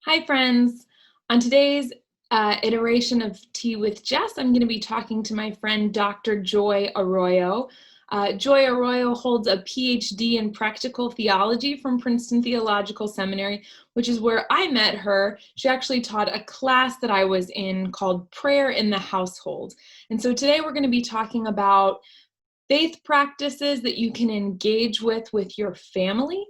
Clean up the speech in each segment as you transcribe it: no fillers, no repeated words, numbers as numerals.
Hi, friends. On today's iteration of Tea with Jess, I'm going to be talking to my friend Dr. Joy Arroyo. Joy Arroyo holds a PhD in practical theology from Princeton Theological Seminary, which is where I met her. She actually taught a class that I was in called Prayer in the Household. And so today we're going to be talking about faith practices that you can engage with your family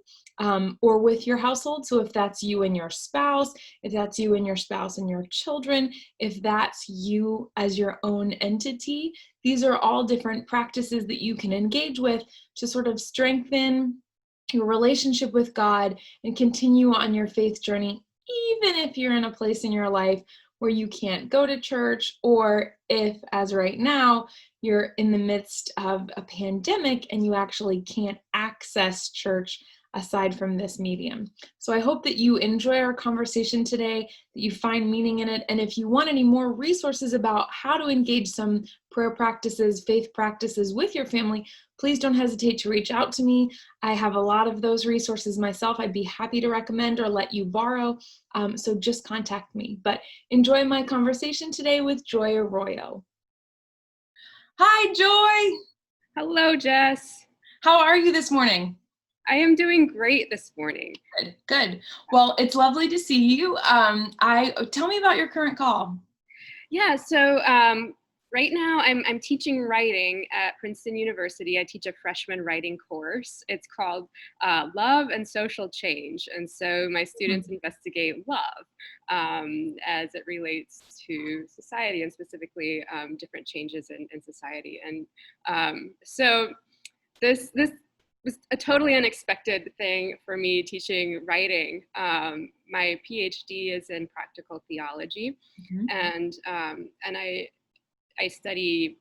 or with your household. So if that's you and your spouse, if that's you and your spouse and your children, if that's you as your own entity, these are all different practices that you can engage with to sort of strengthen your relationship with God and continue on your faith journey, even if you're in a place in your life where you can't go to church, or if, as right now, you're in the midst of a pandemic and you actually can't access church aside from this medium. So I hope that you enjoy our conversation today, that you find meaning in it. And if you want any more resources about how to engage some prayer practices, faith practices with your family, please don't hesitate to reach out to me. I have a lot of those resources myself. I'd be happy to recommend or let you borrow. So just contact me. But enjoy my conversation today with Joy Arroyo. Hi, Joy. Hello, Jess. How are you this morning? I am doing great this morning. Good. Well, it's lovely to see you. Tell me about your current call. Yeah, so right now I'm teaching writing at Princeton University. I teach a freshman writing course. It's called Love and Social Change. And so my students investigate love as it relates to society and specifically different changes in society. And so this was a totally unexpected thing for me teaching writing. My PhD is in practical theology, and I study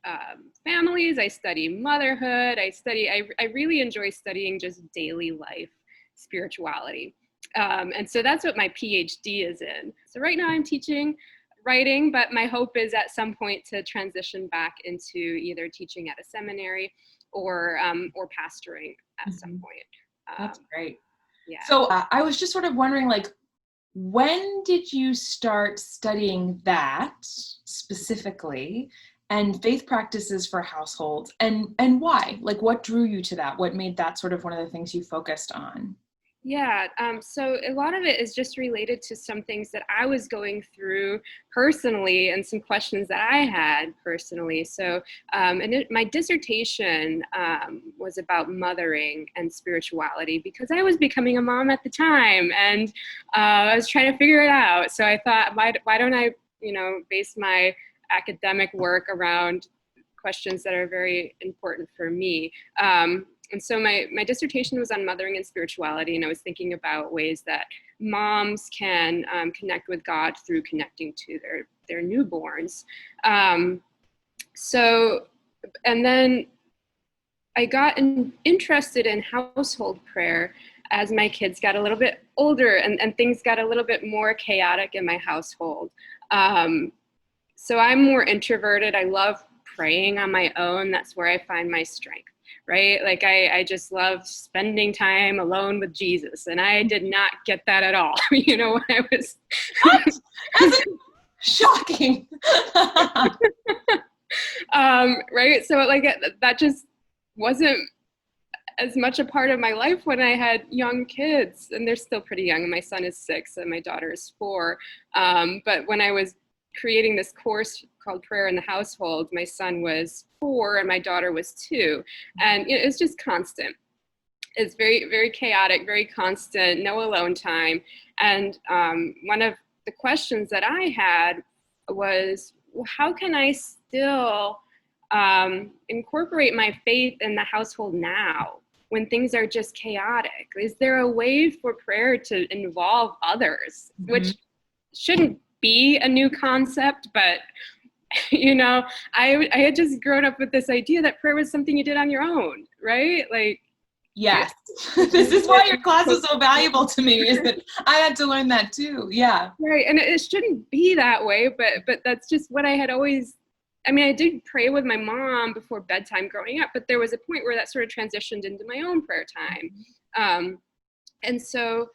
families. I study motherhood. I really enjoy studying just daily life spirituality, and so that's what my PhD is in. So right now I'm teaching writing, but my hope is at some point to transition back into either teaching at a seminary or pastoring at some point. That's great. Yeah. So I was just sort of wondering, when did you start studying that specifically and faith practices for households, and why? What drew you to that? What made that sort of one of the things you focused on? Yeah, so a lot of it is just related to some things that I was going through personally and some questions that I had personally. So my dissertation was about mothering and spirituality because I was becoming a mom at the time and I was trying to figure it out. So I thought, why don't I, base my academic work around questions that are very important for me. And so my dissertation was on mothering and spirituality, and I was thinking about ways that moms can connect with God through connecting to their newborns. And then I got interested in household prayer as my kids got a little bit older and things got a little bit more chaotic in my household. So I'm more introverted. I love praying on my own. That's where I find my strength. Right? I just love spending time alone with Jesus. And I did not get that at all, when I was... That's shocking. Right? So that just wasn't as much a part of my life when I had young kids. And they're still pretty young. My son is 6 and my daughter is 4. But when I was creating this course called Prayer in the Household, my son was 4 and my daughter was 2. And it's just constant. It's very, very chaotic, very constant, no alone time. And one of the questions that I had was, well, how can I still incorporate my faith in the household now when things are just chaotic? Is there a way for prayer to involve others, which shouldn't be a new concept, but I had just grown up with this idea that prayer was something you did on your own, right? Yes. This is why your class is so valuable to me, is that I had to learn that too. Yeah. Right. And it shouldn't be that way, but that's just what I had always, I did pray with my mom before bedtime growing up, but there was a point where that sort of transitioned into my own prayer time. And so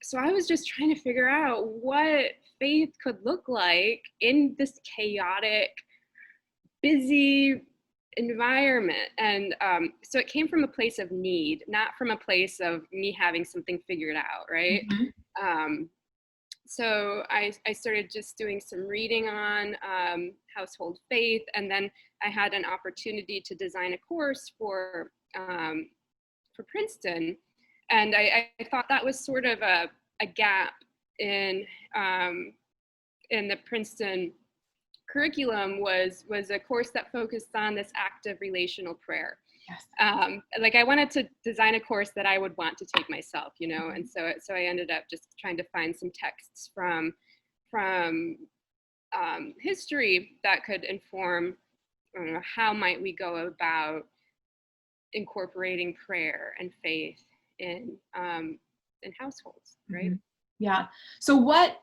so I was just trying to figure out what faith could look like in this chaotic, busy environment. And so it came from a place of need, not from a place of me having something figured out, right? Mm-hmm. So I started just doing some reading on household faith, and then I had an opportunity to design a course for Princeton, and I thought that was sort of a gap in the Princeton curriculum was a course that focused on this active relational prayer. Yes. Like I wanted to design a course that I would want to take myself, you know, and so I ended up just trying to find some texts from history that could inform, I don't know, how might we go about incorporating prayer and faith in households, right? Mm-hmm. Yeah. So what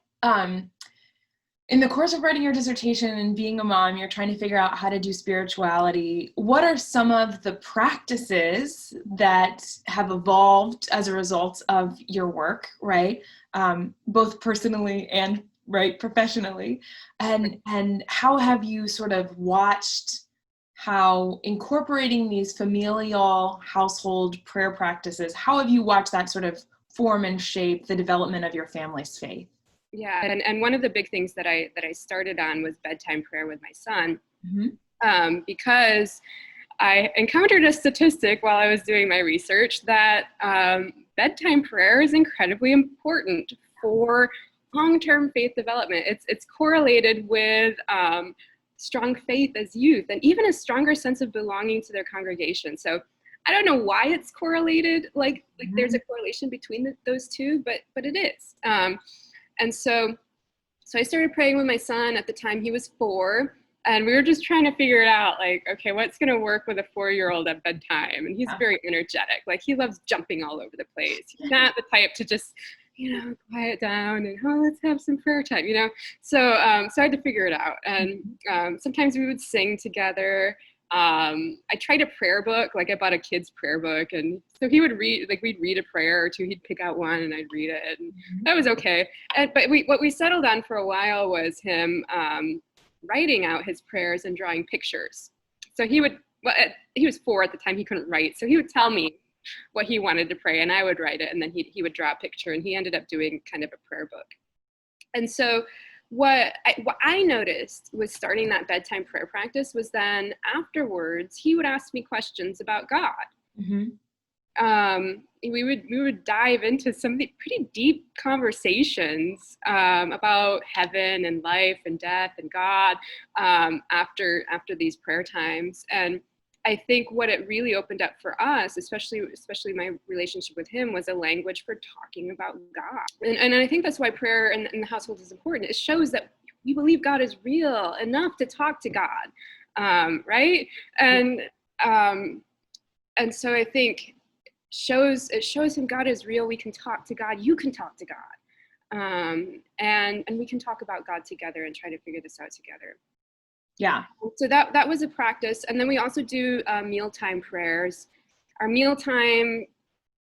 in the course of writing your dissertation and being a mom, you're trying to figure out how to do spirituality. What are some of the practices that have evolved as a result of your work, right? Both personally and professionally. And how have you sort of watched how incorporating these familial household prayer practices, how have you watched that sort of form and shape the development of your family's faith? Yeah, and one of the big things that I started on was bedtime prayer with my son, because I encountered a statistic while I was doing my research that bedtime prayer is incredibly important for long-term faith development. It's correlated with strong faith as youth, and even a stronger sense of belonging to their congregation. So I don't know why it's correlated, like there's a correlation between those two, but it is. And so I started praying with my son. At the time he was 4, and we were just trying to figure it out, like, okay, what's going to work with a 4-year-old at bedtime? And he's very energetic. Like, he loves jumping all over the place. He's not the type to just, quiet down and, let's have some prayer time, So I had to figure it out. And sometimes we would sing together. I tried a prayer book, like I bought a kid's prayer book, and so he would read, like we'd read a prayer or two, he'd pick out one and I'd read it, and that was okay. But what we settled on for a while was him writing out his prayers and drawing pictures. So he was 4 at the time, he couldn't write, so he would tell me what he wanted to pray and I would write it, and then he would draw a picture, and he ended up doing kind of a prayer book. And so what I noticed was starting that bedtime prayer practice was then afterwards, he would ask me questions about God. We would dive into some pretty deep conversations about heaven and life and death and God after these prayer times. And I think what it really opened up for us, especially my relationship with him, was a language for talking about God. And I think that's why prayer in the household is important. It shows that we believe God is real enough to talk to God, right? And so I think it shows him God is real. We can talk to God. You can talk to God, and we can talk about God together and try to figure this out together. Yeah. So that was a practice. And then we also do mealtime prayers. Our mealtime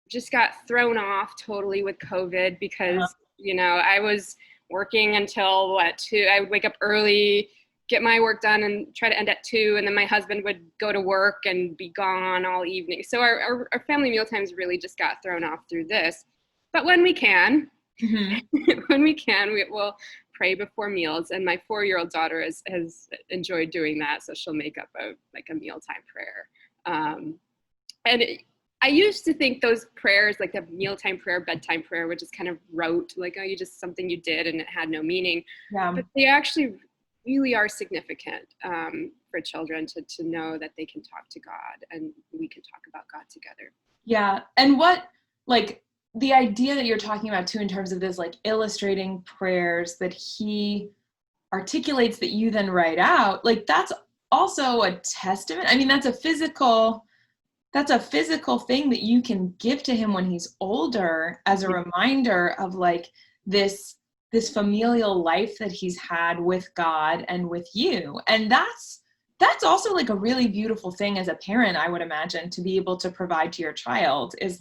just got thrown off totally with COVID because, I was working until 2. I would wake up early, get my work done and try to end at 2. And then my husband would go to work and be gone all evening. So our family mealtimes really just got thrown off through this. But when we can, we will pray before meals, and my 4-year-old daughter has enjoyed doing that, so she'll make up a mealtime prayer. I used to think those prayers, like the mealtime prayer, bedtime prayer, were just kind of rote, like, you just something you did and it had no meaning. Yeah. But they actually really are significant for children to know that they can talk to God and we can talk about God together. Yeah, and the idea that you're talking about too, in terms of this, illustrating prayers that he articulates that you then write out, that's also a testament. I mean, that's a physical thing that you can give to him when he's older as a reminder of this familial life that he's had with God and with you. And that's also a really beautiful thing as a parent, I would imagine, to be able to provide to your child, is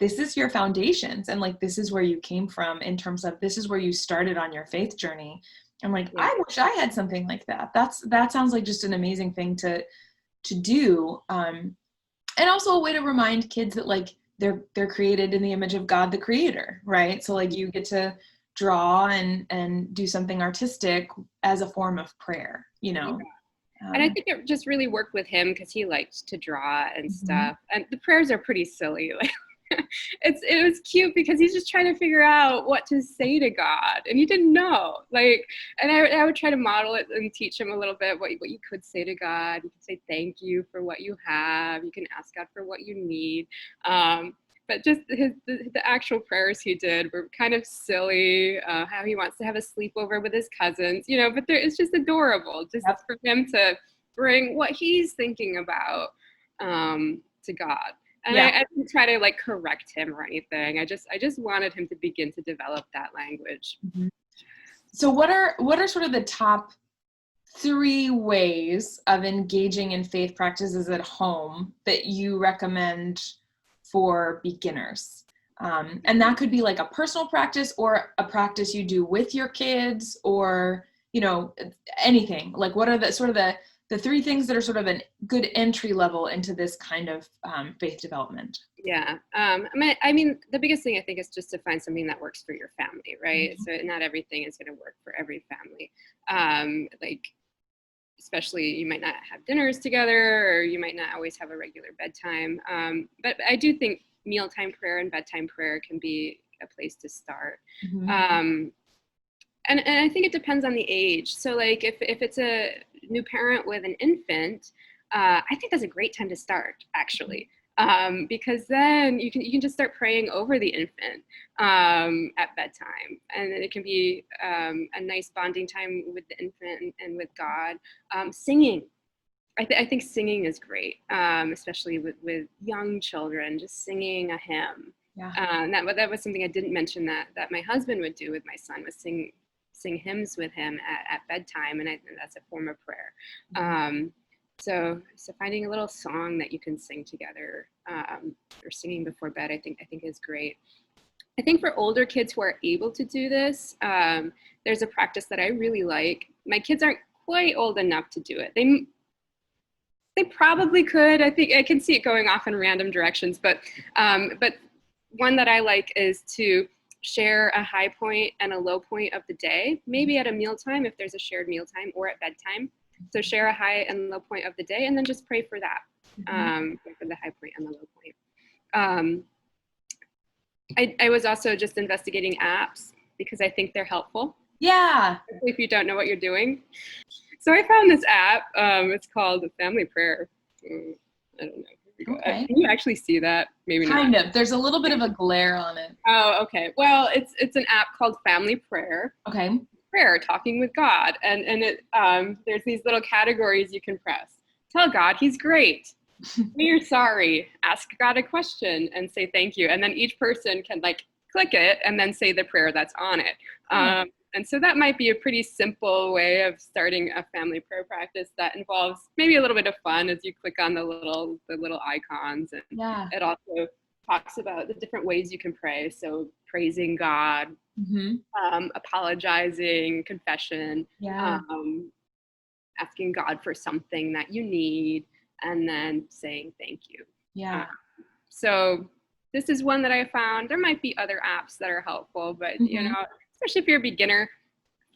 this is your foundations, and like, this is where you came from in terms of, this is where you started on your faith journey. I'm like, Yeah. I wish I had something like that. That sounds like just an amazing thing to do. And also a way to remind kids that like they're created in the image of God, the creator, right? So like, you get to draw and do something artistic as a form of prayer, you know? And I think it just really worked with him because he liked to draw and Mhm. stuff. And the prayers are pretty silly. Like, it was cute because he's just trying to figure out what to say to God, and he didn't know. Like, and I would try to model it and teach him a little bit what you could say to God. You can say thank you for what you have. You can ask God for what you need. But just the actual prayers he did were kind of silly. How he wants to have a sleepover with his cousins, you know. But it's just adorable, just Yep. for him to bring what he's thinking about to God. And Yeah. I didn't try to like correct him or anything. I just wanted him to begin to develop that language. Mm-hmm. So what are sort of the top 3 ways of engaging in faith practices at home that you recommend for beginners? And that could be like a personal practice or a practice you do with your kids, or, you know, anything. Like, what are the sort of the 3 things that are sort of a good entry level into this kind of faith development? Yeah. I mean, the biggest thing I think is just to find something that works for your family, right? Mm-hmm. So not everything is going to work for every family. Like, especially you might not have dinners together, or you might not always have a regular bedtime. But I do think mealtime prayer and bedtime prayer can be a place to start. Mm-hmm. And I think it depends on the age. So like if it's a new parent with an infant, I think that's a great time to start, actually. Because then you can just start praying over the infant at bedtime, and then it can be a nice bonding time with the infant and with God. Singing, I think singing is great, especially with young children. Just singing a hymn. Yeah. And that was something I didn't mention that my husband would do with my son, was sing hymns with him at bedtime, and that's a form of prayer. So finding a little song that you can sing together, or singing before bed, I think is great. I think for older kids who are able to do this, there's a practice that I really like. My kids aren't quite old enough to do it. They probably could. I think I can see it going off in random directions, but one that I like is to share a high point and a low point of the day, maybe at a mealtime if there's a shared mealtime, or at bedtime. So share a high and low point of the day, and then just pray for that, for the high point and the low point. I was also just investigating apps because I think they're helpful. Yeah. If you don't know what you're doing. So I found this app. It's called Family Prayer. I don't know. Okay. Can you actually see that? Maybe not. Kind of. There's a little bit of a glare on it. Oh, okay. Well, it's an app called Family Prayer. Okay. Prayer, talking with God, and it there's these little categories you can press. Tell God He's great. Say you're sorry. Ask God a question and say thank you. And then each person can like click it and then say the prayer that's on it. And so that might be a pretty simple way of starting a family prayer practice that involves maybe a little bit of fun as you click on the little icons. And it also talks about the different ways you can pray. So praising God, apologizing, confession, asking God for something that you need, and then saying thank you. So this is one that I found. There might be other apps that are helpful, but you know, especially if you're a beginner,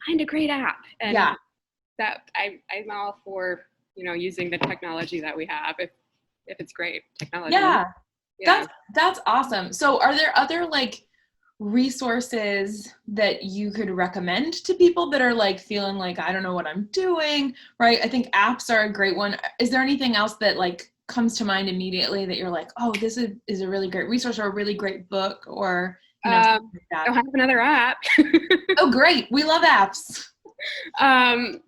find a great app. And that I'm all for, you know, using the technology that we have if it's great technology. That's awesome. So are there other like resources that you could recommend to people that are like feeling like, I don't know what I'm doing, right? I think apps are a great one. Is there anything else that like comes to mind immediately that you're like, oh, this is a really great resource, or a really great book, or you know, something like that? I'll have another app. Oh, great. We love apps.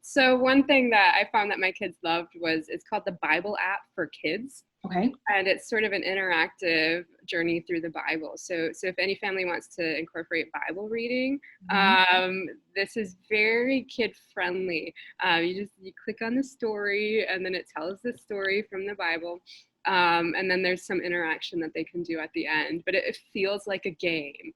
So one thing that I found that my kids loved it's called the Bible app for kids. Okay. And it's sort of an interactive journey through the Bible. So if any family wants to incorporate Bible reading, this is very kid friendly. You click on the story, and then it tells the story from the Bible. And then there's some interaction that they can do at the end, but it feels like a game.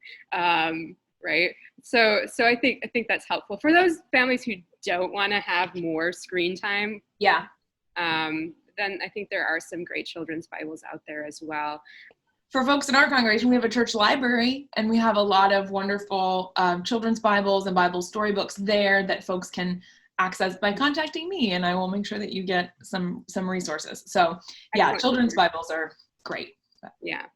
Right. So I think that's helpful for those families who don't want to have more screen time. Yeah. Then I think there are some great children's Bibles out there as well. For folks in our congregation, we have a church library, and we have a lot of wonderful children's Bibles and Bible storybooks there that folks can access by contacting me, and I will make sure that you get some resources. So yeah, children's Bibles are great. Yeah.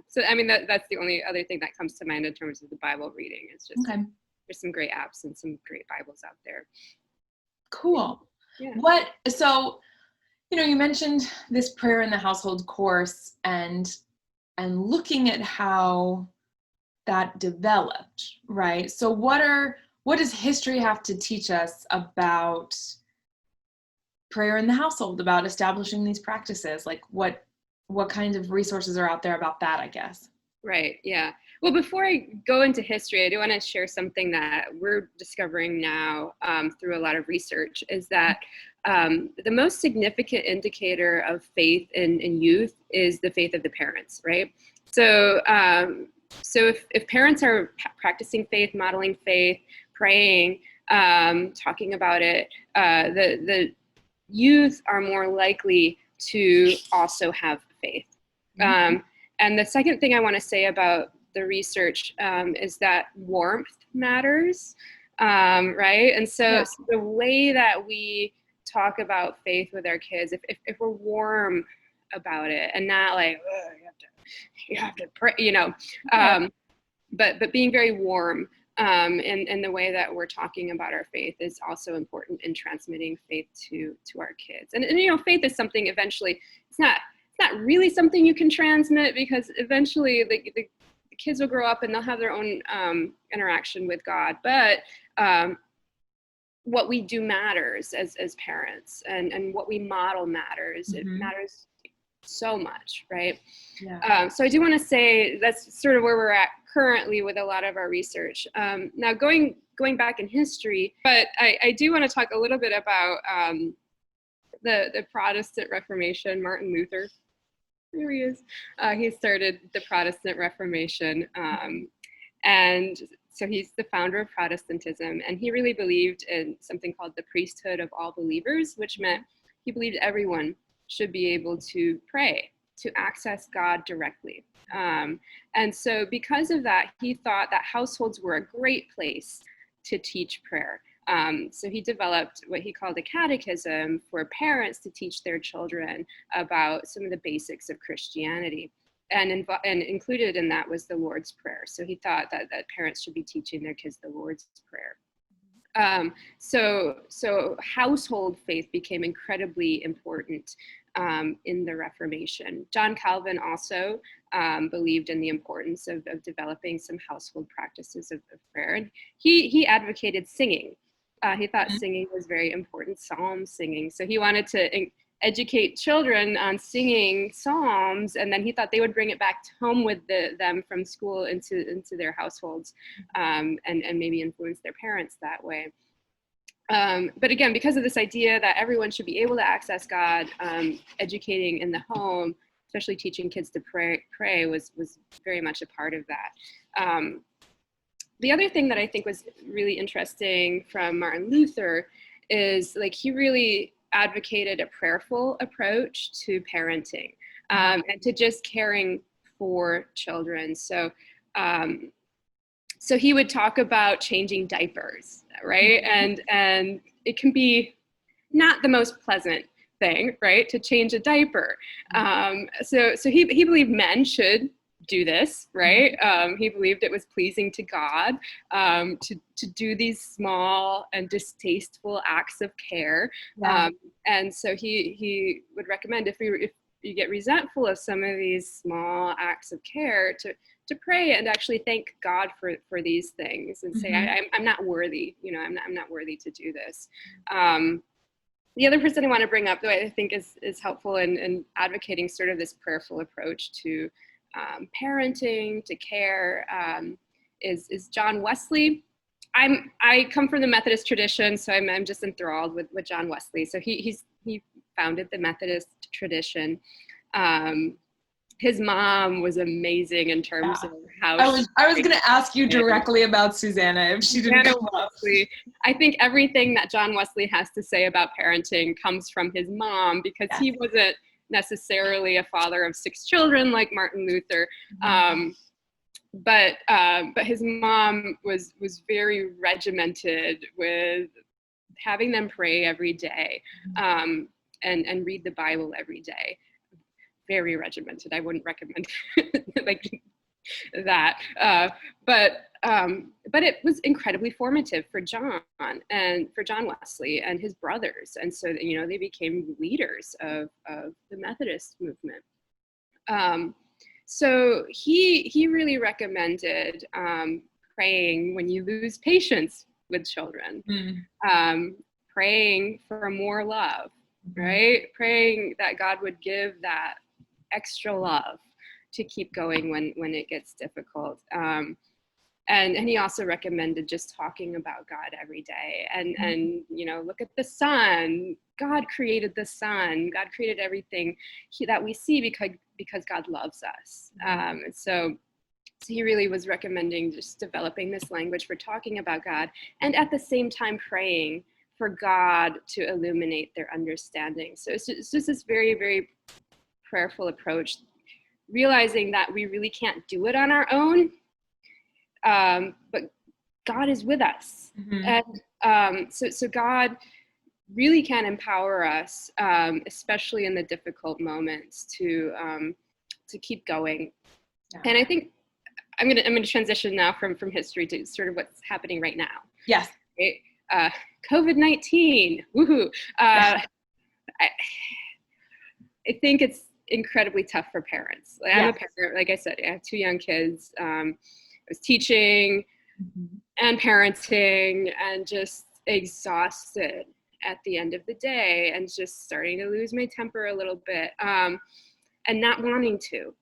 So I mean, that's the only other thing that comes to mind in terms of the Bible reading. It's just there's some great apps and some great Bibles out there. Cool. Yeah. So you mentioned this prayer in the household course and looking at how that developed, right? So what does history have to teach us about prayer in the household, about establishing these practices? Like what kinds of resources are out there about that, I guess? Right, yeah. Well, before I go into history, I do want to share something that we're discovering now through a lot of research, is that the most significant indicator of faith in youth is the faith of the parents, right? So if parents are practicing faith, modeling faith, praying, talking about it, the youth are more likely to also have faith. And the second thing I want to say about the research is that warmth matters, right? And so the way that we talk about faith with our kids, if we're warm about it and not like, oh, you have to pray, but being very warm in the way that we're talking about our faith is also important in transmitting faith to our kids. And faith is something eventually, it's not really something you can transmit, because eventually the kids will grow up and they'll have their own interaction with God. But what we do matters as parents, and what we model matters. It matters so much, right? Yeah. So I do want to say that's sort of where we're at currently with a lot of our research. Now going back in history, but I do want to talk a little bit about the Protestant Reformation. Martin Luther, here he is. He started the Protestant Reformation, and so he's the founder of Protestantism, and he really believed in something called the priesthood of all believers, which meant he believed everyone should be able to pray, to access God directly. And so because of that, he thought that households were a great place to teach prayer. So he developed what he called a catechism for parents to teach their children about some of the basics of Christianity. And included in that was the Lord's Prayer. So he thought that parents should be teaching their kids the Lord's Prayer. So household faith became incredibly important in the Reformation. John Calvin also believed in the importance of developing some household practices of prayer. And he advocated singing. He thought singing was very important, psalm singing. So he wanted to educate children on singing psalms, and then he thought they would bring it back home with them from school into their households, and maybe influence their parents that way. But again, because of this idea that everyone should be able to access God, educating in the home, especially teaching kids to pray was very much a part of that. The other thing that I think was really interesting from Martin Luther is he really advocated a prayerful approach to parenting, and to just caring for children. So he would talk about changing diapers, right? And it can be not the most pleasant thing, right, to change a diaper. So he believed men should do this, right? He believed it was pleasing to God to do these small and distasteful acts of care. Yeah. And so he would recommend if you get resentful of some of these small acts of care, to pray and actually thank God for these things, and say, I'm not worthy, I'm not worthy to do this. The other person I want to bring up, though, I think is helpful in advocating sort of this prayerful approach to parenting, to care, is John Wesley. I come from the Methodist tradition, so I'm just enthralled with John Wesley. So he founded the Methodist tradition. His mom was amazing in terms of how I was going to ask you directly about Susanna if she didn't come up. Wesley. I think everything that John Wesley has to say about parenting comes from his mom, because he wasn't necessarily a father of 6 children like Martin Luther. But his mom was very regimented with having them pray every day, and read the Bible every day. Very regimented. I wouldn't recommend like that. But it was incredibly formative for John Wesley and his brothers. And so, they became leaders of the Methodist movement. So he really recommended praying when you lose patience with children, praying for more love, right? Praying that God would give that extra love to keep going when it gets difficult. And he also recommended just talking about God every day, and look at the sun. God created the sun. God created everything that we see because God loves us. So he really was recommending just developing this language for talking about God, and at the same time praying for God to illuminate their understanding. So it's just this very, very prayerful approach, realizing that we really can't do it on our own, but God is with us. And so God really can empower us, especially in the difficult moments, to keep going. And I think I'm gonna transition now from history to sort of what's happening right now. Yes. Right? COVID-19, woohoo! I think it's incredibly tough for parents. I'm a parent, like I said, I have 2 young kids. I was teaching and parenting, and just exhausted at the end of the day, and just starting to lose my temper a little bit, and not wanting to.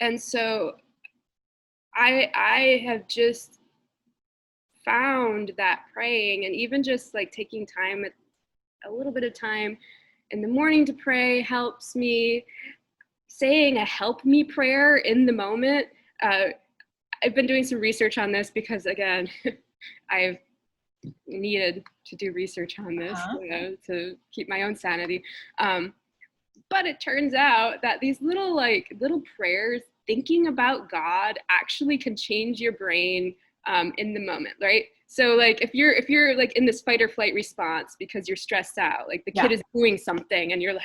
And so I have just found that praying, and even just like taking time, a little bit of time in the morning to pray, helps me. Saying a help me prayer in the moment. I've been doing some research on this because, again, I've needed to do research on this to keep my own sanity. But it turns out that these little prayers, thinking about God, actually can change your brain in the moment, right? So like if you're like in this fight or flight response because you're stressed out, like the kid is doing something and you're like,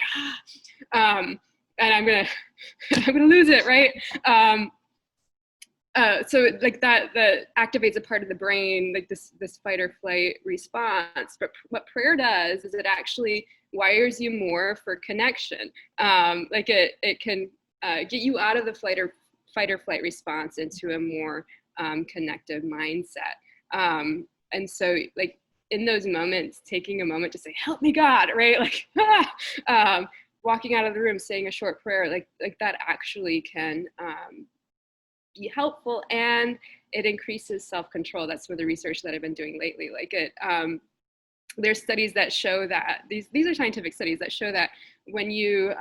and I'm gonna lose it, right? So like that activates a part of the brain, like this fight or flight response. But what prayer does is it actually wires you more for connection. Like it can get you out of the fight or flight response into a more connective mindset. And so like in those moments, taking a moment to say, help me God, right? Like, walking out of the room, saying a short prayer, like that actually can be helpful, and it increases self-control. That's some of the research that I've been doing lately. Like there's studies that show that, these are scientific studies that show that when you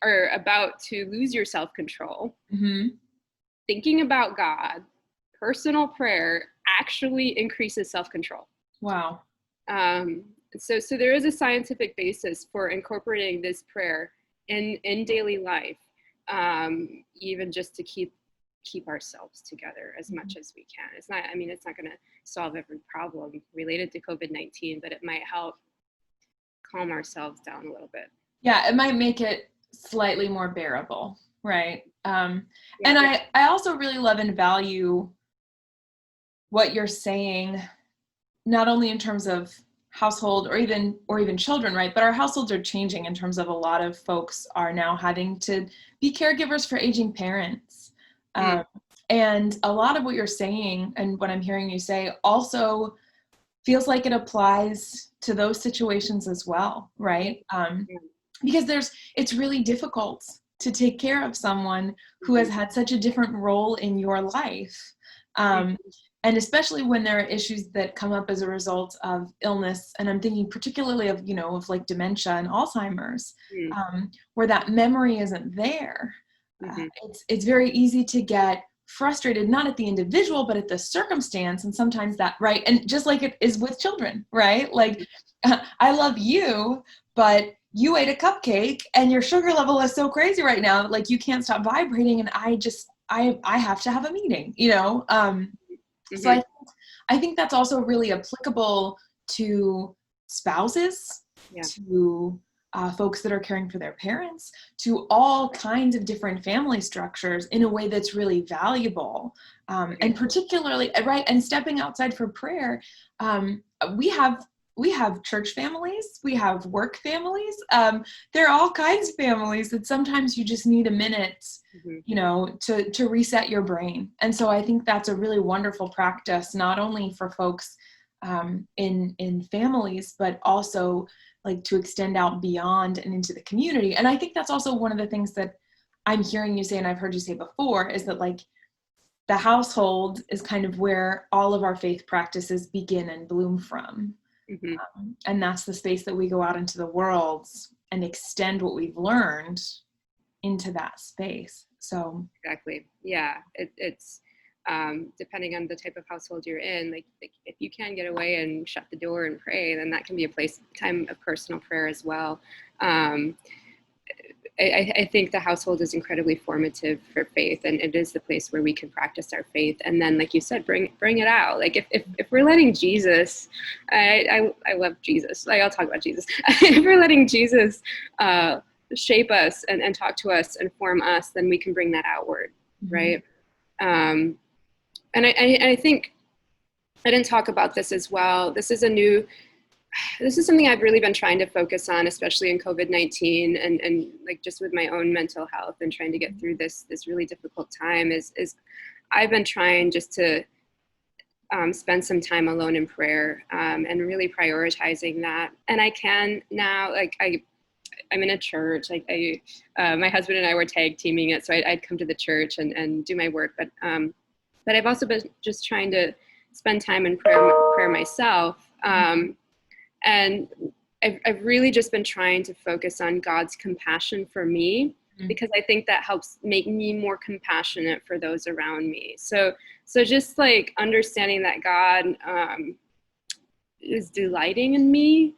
are about to lose your self-control, thinking about God, personal prayer actually increases self-control. Wow. So there is a scientific basis for incorporating this prayer in daily life, even just to keep ourselves together as much as we can. It's not going to solve every problem related to COVID-19, but it might help calm ourselves down a little bit. Yeah, it might make it slightly more bearable, right? And I also really love and value what you're saying, not only in terms of household or even children, right? But our households are changing in terms of a lot of folks are now having to be caregivers for aging parents. And a lot of what you're saying and what I'm hearing you say also feels like it applies to those situations as well, right? Because it's really difficult to take care of someone who has had such a different role in your life. And especially when there are issues that come up as a result of illness, and I'm thinking particularly of, of like dementia and Alzheimer's, where that memory isn't there. It's very easy to get frustrated, not at the individual, but at the circumstance. And sometimes that, right. And just like it is with children, right? Like, I love you, but you ate a cupcake and your sugar level is so crazy right now. Like you can't stop vibrating. And I have to have a meeting, So I think that's also really applicable to spouses, to folks that are caring for their parents, to all kinds of different family structures in a way that's really valuable. And particularly, right, and stepping outside for prayer, we have church families, we have work families, there are all kinds of families that sometimes you just need a minute, to reset your brain. And so I think that's a really wonderful practice, not only for folks in families, but also like to extend out beyond and into the community. And I think that's also one of the things that I'm hearing you say, and I've heard you say before, is that like the household is kind of where all of our faith practices begin and bloom from. And that's the space that we go out into the world and extend what we've learned into that space. So exactly. Yeah. It's depending on the type of household you're in, like if you can get away and shut the door and pray, then that can be a time of personal prayer as well. I think the household is incredibly formative for faith, and it is the place where we can practice our faith. And then, like you said, bring it out. Like if we're letting Jesus, I love Jesus. Like I'll talk about Jesus. If we're letting Jesus shape us and talk to us and form us, then we can bring that outward, right? And I think I didn't talk about this as well. This is something I've really been trying to focus on, especially in COVID-19 and like just with my own mental health and trying to get through this really difficult time is I've been trying just to spend some time alone in prayer and really prioritizing that. And I can now, like I'm in a church, like my husband and I were tag teaming it. So I'd come to the church and do my work. But I've also been just trying to spend time in prayer myself. And I've really just been trying to focus on God's compassion for me, because I think that helps make me more compassionate for those around me. So just like understanding that God is delighting in me,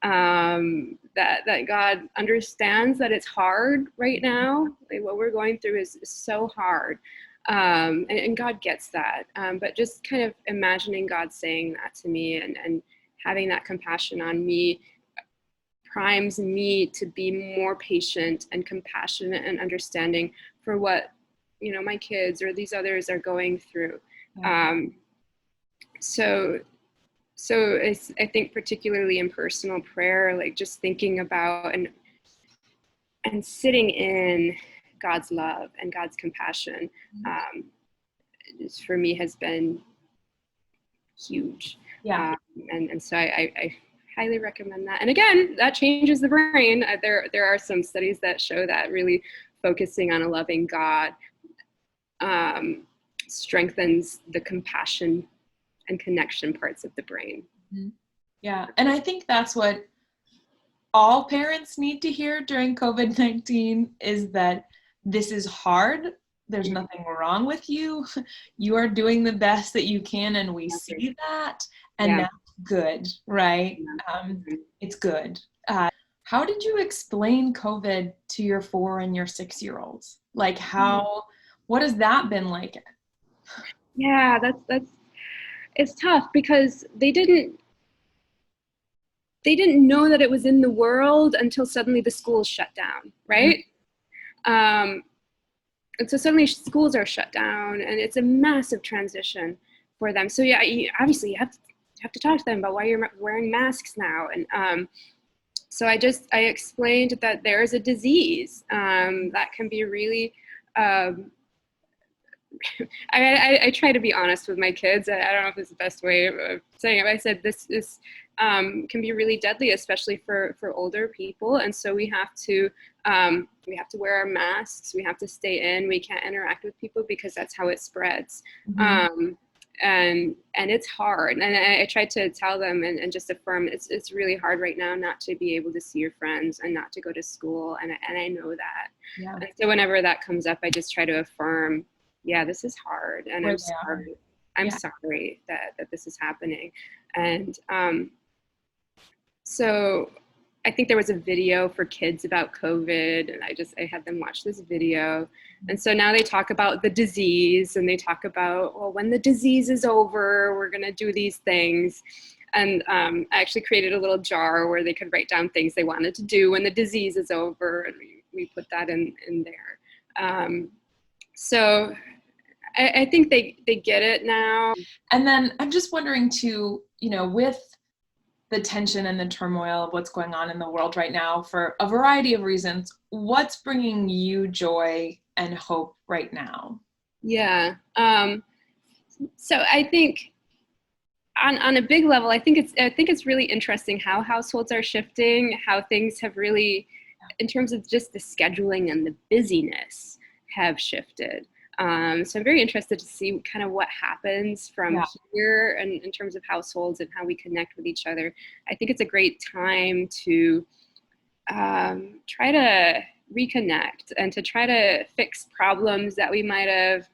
that God understands that it's hard right now. Like what we're going through is so hard. And God gets that. But just kind of imagining God saying that to me and having that compassion on me primes me to be more patient and compassionate and understanding for what, my kids or these others are going through. So I think particularly in personal prayer, like just thinking about and sitting in God's love and God's compassion, for me has been huge. And so I highly recommend that. And again, that changes the brain. There are some studies that show that really focusing on a loving God strengthens the compassion and connection parts of the brain. Yeah. And I think that's what all parents need to hear during COVID-19 is that this is hard. There's nothing wrong with you. You are doing the best that you can, and we see that, and that's good, right? It's good. How did you explain COVID to your 4 and your 6-year-olds? Like what has that been like? Yeah, it's tough because they didn't know that it was in the world until suddenly the schools shut down, right? And so suddenly schools are shut down, and it's a massive transition for them. So obviously you have to talk to them about why you're wearing masks now. And so I explained that there is a disease that can be really. I try to be honest with my kids. I don't know if it's the best way of saying it, but I said this can be really deadly, especially for older people. And so we have to wear our masks. We have to stay in. We can't interact with people because that's how it spreads. and it's hard. And I tried to tell them and just affirm it's really hard right now not to be able to see your friends and not to go to school. And I know that. Yeah. And so whenever that comes up, I just try to affirm, yeah, this is hard. And I'm sorry. I'm sorry that this is happening. And so I think there was a video for kids about COVID, and I had them watch this video. And so now they talk about the disease, and they talk about, well, when the disease is over, we're going to do these things. And I actually created a little jar where they could write down things they wanted to do when the disease is over, and we put that in there. So I think they get it now. And then I'm just wondering too, with the tension and the turmoil of what's going on in the world right now for a variety of reasons, what's bringing you joy and hope right now? Yeah. So I think on a big level, I think it's really interesting how households are shifting, how things have really, in terms of just the scheduling and the busyness, have shifted. So I'm very interested to see kind of what happens from here and in terms of households and how we connect with each other. I think it's a great time to try to reconnect and to try to fix problems that we might have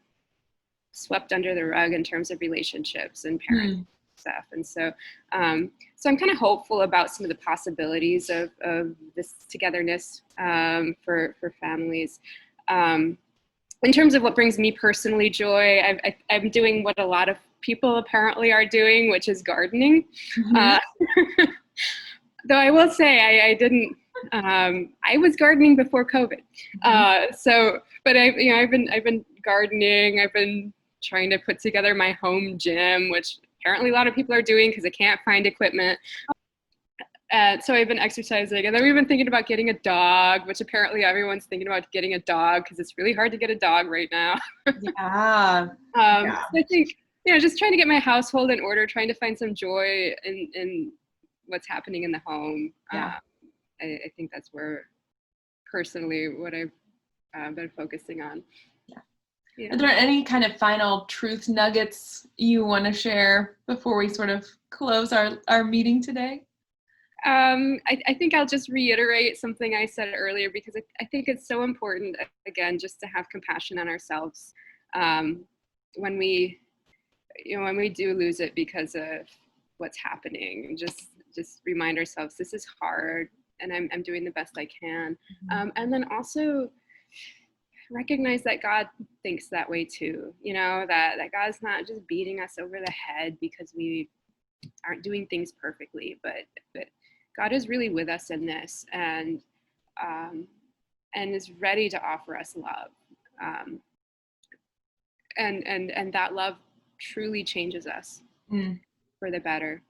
swept under the rug in terms of relationships and parenting stuff. And so so I'm kind of hopeful about some of the possibilities of this togetherness for families. In terms of what brings me personally joy, I'm doing what a lot of people apparently are doing, which is gardening. Though I will say I didn't. I was gardening before COVID. But I've been gardening. I've been trying to put together my home gym, which apparently a lot of people are doing because they can't find equipment. So I've been exercising, and then we've been thinking about getting a dog, which apparently everyone's thinking about getting a dog because it's really hard to get a dog right now. So I think, just trying to get my household in order, trying to find some joy in what's happening in the home. I think that's where personally what I've been focusing on. Yeah. Are there any kind of final truth nuggets you want to share before we sort of close our meeting today? I think I'll just reiterate something I said earlier, because I think it's so important, again, just to have compassion on ourselves when we do lose it because of what's happening. Just remind ourselves this is hard, and I'm doing the best I can. And then also recognize that God thinks that way too. That God's not just beating us over the head because we aren't doing things perfectly, but God is really with us in this, and is ready to offer us love, and that love truly changes us for the better.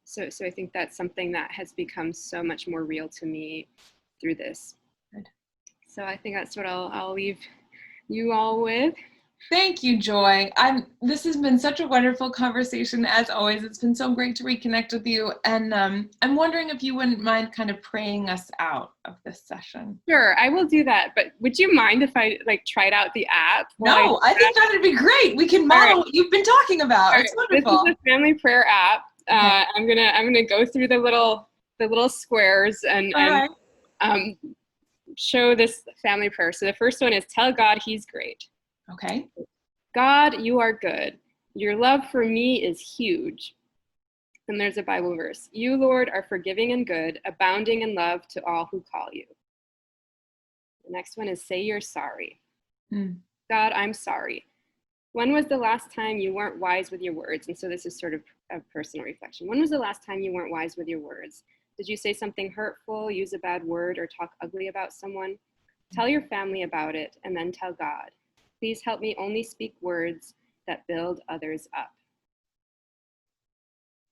So I think that's something that has become so much more real to me through this. Good. So I think that's what I'll leave you all with. Thank you, Joy. This has been such a wonderful conversation, as always. It's been so great to reconnect with you. And I'm wondering if you wouldn't mind kind of praying us out of this session. Sure, I will do that. But would you mind if I tried out the app? No, I think that would be great. We can model what you've been talking about. It's wonderful. This is a family prayer app. Okay. I'm gonna go through the little squares and show this family prayer. So the first one is tell God He's great. Okay. God, you are good. Your love for me is huge. And there's a Bible verse. You, Lord, are forgiving and good, abounding in love to all who call you. The next one is say you're sorry. God, I'm sorry. When was the last time you weren't wise with your words? And so this is sort of a personal reflection. When was the last time you weren't wise with your words? Did you say something hurtful, use a bad word, or talk ugly about someone? Tell your family about it, and then tell God. Please help me only speak words that build others up.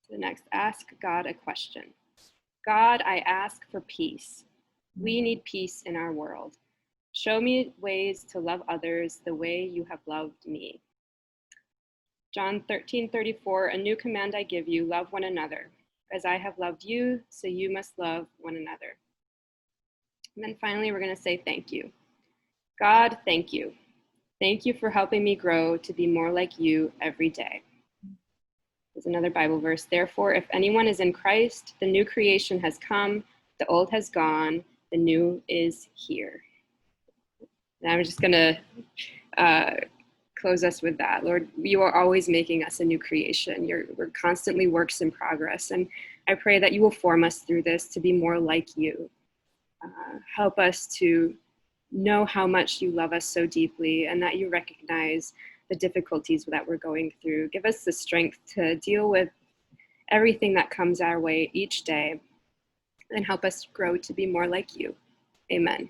So next, ask God a question. God, I ask for peace. We need peace in our world. Show me ways to love others the way you have loved me. John 13:34, a new command I give you, love one another. As I have loved you, so you must love one another. And then finally, we're going to say thank you. God, thank you. Thank you for helping me grow to be more like you every day. There's another Bible verse. Therefore, if anyone is in Christ, the new creation has come, the old has gone, the new is here. And I'm just going to close us with that. Lord, you are always making us a new creation. We're constantly works in progress. And I pray that you will form us through this to be more like you. Help us to know how much you love us so deeply and that you recognize the difficulties that we're going through. Give us the strength to deal with everything that comes our way each day and help us grow to be more like you. Amen.